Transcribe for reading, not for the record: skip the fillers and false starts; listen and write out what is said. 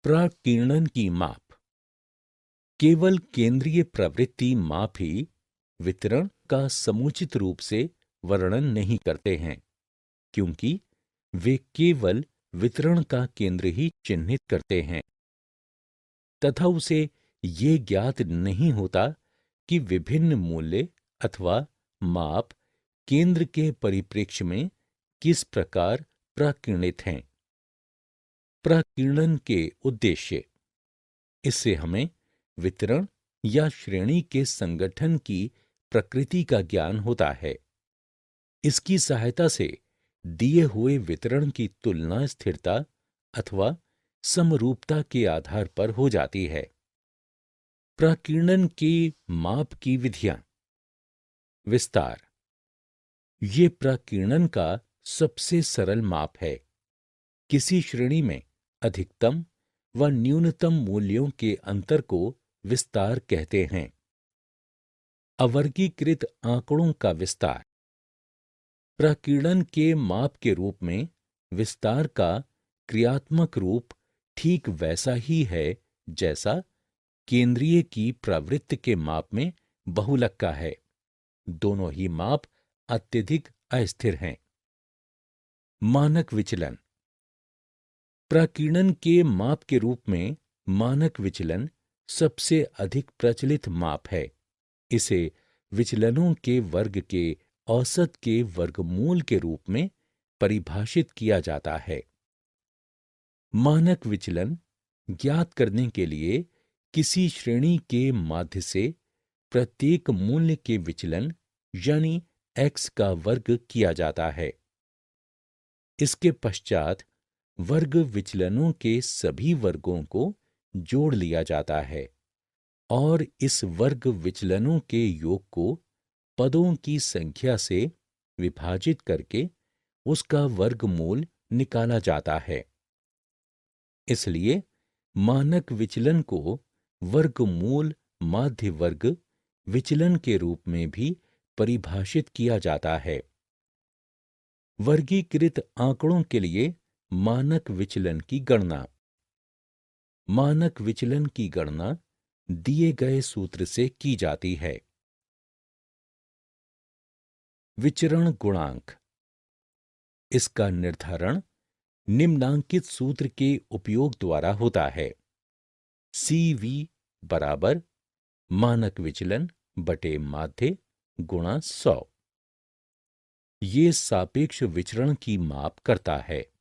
प्रकीर्णन की माप। केवल केंद्रीय प्रवृत्ति माप ही वितरण का समुचित रूप से वर्णन नहीं करते हैं, क्योंकि वे केवल वितरण का केंद्र ही चिह्नित करते हैं तथा उसे ये ज्ञात नहीं होता कि विभिन्न मूल्य अथवा माप केंद्र के परिप्रेक्ष्य में किस प्रकार प्रकीर्णित हैं। प्रकीर्णन के उद्देश्य। इससे हमें वितरण या श्रेणी के संगठन की प्रकृति का ज्ञान होता है। इसकी सहायता से दिए हुए वितरण की तुलना स्थिरता अथवा समरूपता के आधार पर हो जाती है। प्रकीर्णन की माप की विधियां। विस्तार। ये प्रकीर्णन का सबसे सरल माप है। किसी श्रेणी में अधिकतम व न्यूनतम मूल्यों के अंतर को विस्तार कहते हैं। अवर्गीकृत आंकड़ों का विस्तार। प्रकीर्णन के माप के रूप में विस्तार का क्रियात्मक रूप ठीक वैसा ही है जैसा केंद्रीय की प्रवृत्ति के माप में बहुलक का है। दोनों ही माप अत्यधिक अस्थिर हैं। मानक विचलन। प्रकीर्णन के माप के रूप में मानक विचलन सबसे अधिक प्रचलित माप है। इसे विचलनों के वर्ग के औसत के वर्गमूल के रूप में परिभाषित किया जाता है। मानक विचलन ज्ञात करने के लिए किसी श्रेणी के माध्य से प्रत्येक मूल्य के विचलन यानी x का वर्ग किया जाता है। इसके पश्चात वर्ग विचलनों के सभी वर्गों को जोड़ लिया जाता है और इस वर्ग विचलनों के योग को पदों की संख्या से विभाजित करके उसका वर्गमूल निकाला जाता है। इसलिए मानक विचलन को वर्गमूल माध्य वर्ग विचलन के रूप में भी परिभाषित किया जाता है। वर्गीकृत आंकड़ों के लिए मानक विचलन की गणना। मानक विचलन की गणना दिए गए सूत्र से की जाती है। विचरण गुणांक। इसका निर्धारण निम्नांकित सूत्र के उपयोग द्वारा होता है। CV बराबर मानक विचलन बटे माध्य गुणा 100। ये सापेक्ष विचरण की माप करता है।